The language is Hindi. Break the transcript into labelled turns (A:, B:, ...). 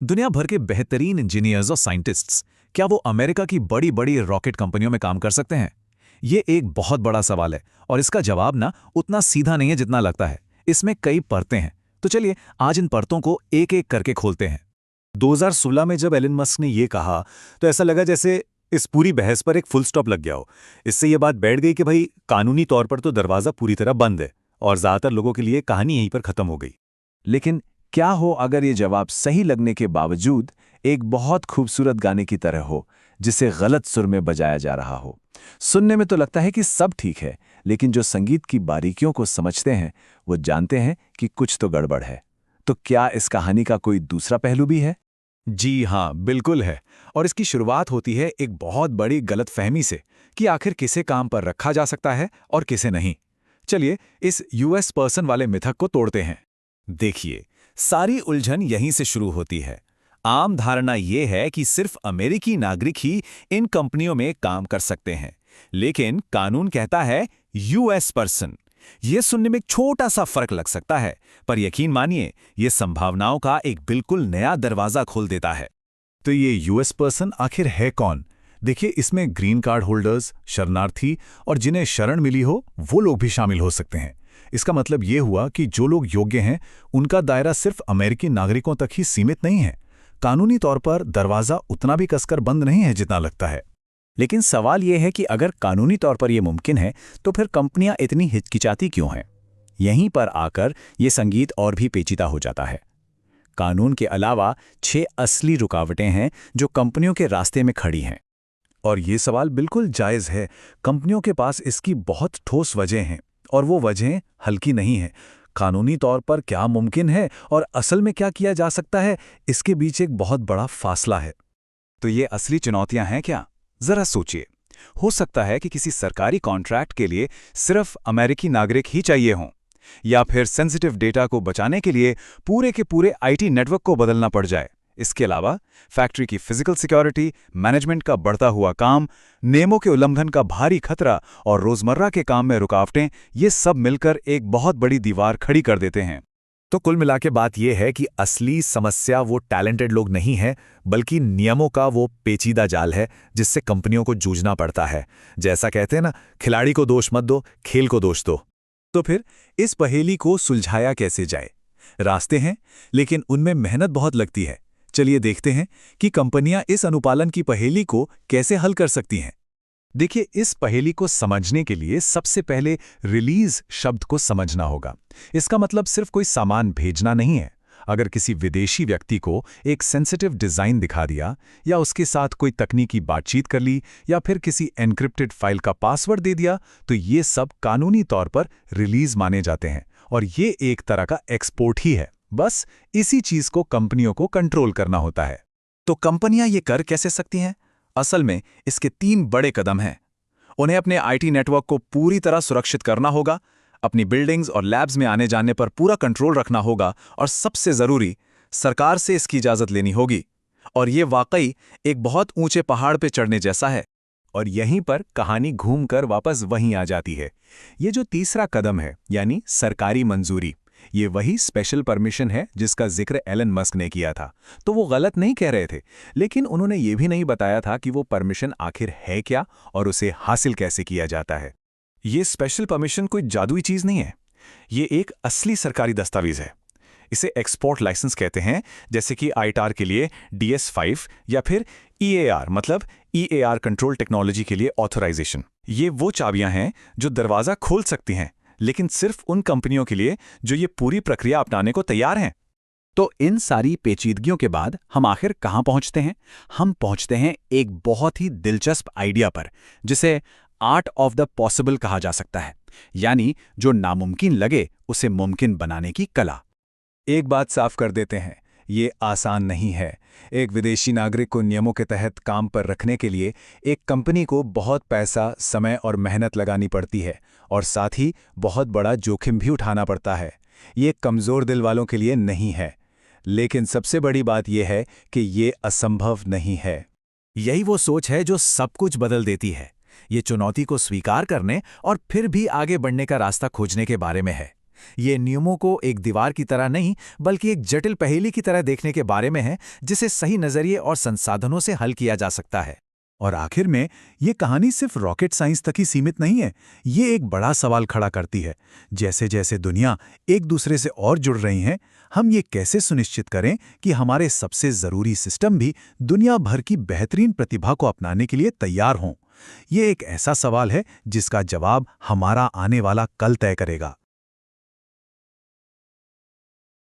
A: दुनिया भर के बेहतरीन इंजीनियर्स और साइंटिस्ट्स क्या वो अमेरिका की बड़ी बड़ी रॉकेट कंपनियों में काम कर सकते हैं? ये एक बहुत बड़ा सवाल है और इसका जवाब ना उतना सीधा नहीं है जितना लगता है। इसमें कई परतें हैं। तो चलिए आज इन परतों को एक एक करके खोलते हैं।
B: 2016 में जब एलन मस्क ने ये कहा तो ऐसा लगा जैसे इस पूरी बहस पर एक फुल स्टॉप लग गया हो। इससे ये बात बैठ गई कि भाई कानूनी तौर पर तो दरवाजा पूरी तरह बंद है और ज्यादातर लोगों के लिए कहानी यहीं पर खत्म हो गई।
C: लेकिन क्या हो अगर ये जवाब सही लगने के बावजूद एक बहुत खूबसूरत गाने की तरह हो जिसे गलत सुर में बजाया जा रहा हो। सुनने में तो लगता है कि सब ठीक है, लेकिन जो संगीत की बारीकियों को समझते हैं वो जानते हैं कि कुछ तो गड़बड़ है। तो क्या इस कहानी का कोई दूसरा पहलू भी है?
A: जी हाँ, बिल्कुल है। और इसकी शुरुआत होती है एक बहुत बड़ी गलतफहमी से कि आखिर किसे काम पर रखा जा सकता है और किसे नहीं। चलिए इस यूएस पर्सन वाले मिथक को तोड़ते हैं। देखिए, सारी उलझन यहीं से शुरू होती है। आम धारणा यह है कि सिर्फ अमेरिकी नागरिक ही इन कंपनियों में काम कर सकते हैं, लेकिन कानून कहता है यूएस पर्सन। यह सुनने में एक छोटा सा फर्क लग सकता है, पर यकीन मानिए यह संभावनाओं का एक बिल्कुल नया दरवाजा खोल देता है।
B: तो ये यूएस पर्सन आखिर है कौन? देखिए, इसमें ग्रीन कार्ड होल्डर्स, शरणार्थी और जिन्हें शरण मिली हो वो लोग भी शामिल हो सकते हैं। इसका मतलब ये हुआ कि जो लोग योग्य हैं उनका दायरा सिर्फ अमेरिकी नागरिकों तक ही सीमित नहीं है। कानूनी तौर पर दरवाजा उतना भी कसकर बंद नहीं है जितना लगता है।
C: लेकिन सवाल यह है कि अगर कानूनी तौर पर यह मुमकिन है तो फिर कंपनियां इतनी हिचकिचाती क्यों हैं? यहीं पर आकर यह संगीत और भी पेचीदा हो जाता है। कानून के अलावा 6 असली रुकावटें हैं जो कंपनियों के रास्ते में खड़ी हैं।
B: और ये सवाल बिल्कुल जायज़ है। कंपनियों के पास इसकी बहुत ठोस वजह हैं और वो वजहें हल्की नहीं हैं। कानूनी तौर पर क्या मुमकिन है और असल में क्या किया जा सकता है, इसके बीच एक बहुत बड़ा फासला है।
A: तो ये असली चुनौतियां हैं क्या? जरा सोचिए। हो सकता है कि किसी सरकारी कॉन्ट्रैक्ट के लिए सिर्फ अमेरिकी नागरिक ही चाहिए हों, या फिर सेंसिटिव डेटा को बचाने के लिए पूरे के पूरे आईटी नेटवर्क को बदलना पड़ जाए। इसके अलावा फैक्ट्री की फिजिकल सिक्योरिटी, मैनेजमेंट का बढ़ता हुआ काम, नियमों के उल्लंघन का भारी खतरा और रोजमर्रा के काम में रुकावटें, ये सब मिलकर एक बहुत बड़ी दीवार खड़ी कर देते हैं।
B: तो कुल मिला के बात यह है कि असली समस्या वो टैलेंटेड लोग नहीं है, बल्कि नियमों का वो पेचीदा जाल है जिससे कंपनियों को जूझना पड़ता है। जैसा कहते हैं ना, खिलाड़ी को दोष मत दो, खेल को दोष दो। तो फिर इस पहेली को सुलझाया कैसे जाए? रास्ते हैं, लेकिन उनमें मेहनत बहुत लगती है। चलिए देखते हैं कि कंपनियां इस अनुपालन की पहेली को कैसे हल कर सकती हैं। देखिए, इस पहेली को समझने के लिए सबसे पहले रिलीज शब्द को समझना होगा। इसका मतलब सिर्फ कोई सामान भेजना नहीं है। अगर किसी विदेशी व्यक्ति को एक सेंसिटिव डिजाइन दिखा दिया, या उसके साथ कोई तकनीकी बातचीत कर ली, या फिर किसी एन्क्रिप्टेड फाइल का पासवर्ड दे दिया, तो ये सब कानूनी तौर पर रिलीज माने जाते हैं और ये एक तरह का एक्सपोर्ट ही है। बस इसी चीज को कंपनियों को कंट्रोल करना होता है।
A: तो कंपनियां ये कर कैसे सकती हैं? असल में इसके 3 बड़े कदम हैं। उन्हें अपने आईटी नेटवर्क को पूरी तरह सुरक्षित करना होगा, अपनी बिल्डिंग्स और लैब्स में आने जाने पर पूरा कंट्रोल रखना होगा, और सबसे जरूरी, सरकार से इसकी इजाजत लेनी होगी। और ये वाकई एक बहुत ऊंचे पहाड़ पे चढ़ने जैसा है।
B: और यहीं पर कहानी घूमकर वापस वहीं आ जाती है। ये जो तीसरा कदम है, यानी सरकारी मंजूरी, ये वही स्पेशल परमिशन है जिसका जिक्र एलन मस्क ने किया था। तो वो गलत नहीं कह रहे थे, लेकिन उन्होंने ये भी नहीं बताया था कि वो परमिशन आखिर है क्या और उसे हासिल कैसे किया जाता है।
A: ये स्पेशल परमिशन कोई जादुई चीज नहीं है। ये एक असली सरकारी दस्तावेज है। इसे एक्सपोर्ट लाइसेंस कहते हैं, जैसे कि आईटार के लिए DS5, या फिर EAR मतलब EAR कंट्रोल टेक्नोलॉजी के लिए ऑथराइजेशन। ये वो चाबियां हैं जो दरवाजा खोल सकती हैं, लेकिन सिर्फ उन कंपनियों के लिए जो ये पूरी प्रक्रिया अपनाने को तैयार हैं।
C: तो इन सारी पेचीदगियों के बाद हम आखिर कहाँ पहुँचते हैं? हम पहुँचते हैं एक बहुत ही दिलचस्प आइडिया पर, जिसे आर्ट ऑफ द पॉसिबल कहा जा सकता है, यानी जो नामुमकिन लगे उसे मुमकिन बनाने की कला।
B: एक बात साफ कर देते हैं, ये आसान नहीं है। एक विदेशी नागरिक को नियमों के तहत काम पर रखने के लिए एक कंपनी को बहुत पैसा, समय और मेहनत लगानी पड़ती है, और साथ ही बहुत बड़ा जोखिम भी उठाना पड़ता है। ये कमज़ोर दिल वालों के लिए नहीं है। लेकिन सबसे बड़ी बात यह है कि ये असंभव नहीं है।
A: यही वो सोच है जो सब कुछ बदल देती है। ये चुनौती को स्वीकार करने और फिर भी आगे बढ़ने का रास्ता खोजने के बारे में है।
C: ये नियमों को एक दीवार की तरह नहीं, बल्कि एक जटिल पहेली की तरह देखने के बारे में है, जिसे सही नजरिए और संसाधनों से हल किया जा सकता है।
A: और आखिर में ये कहानी सिर्फ रॉकेट साइंस तक ही सीमित नहीं है। ये एक बड़ा सवाल खड़ा करती है, जैसे जैसे दुनिया एक दूसरे से और जुड़ रही हैं, हम ये कैसे सुनिश्चित करें कि हमारे सबसे ज़रूरी सिस्टम भी दुनिया भर की बेहतरीन प्रतिभा को अपनाने के लिए तैयार हों। ये एक ऐसा सवाल है जिसका जवाब हमारा आने वाला कल तय करेगा।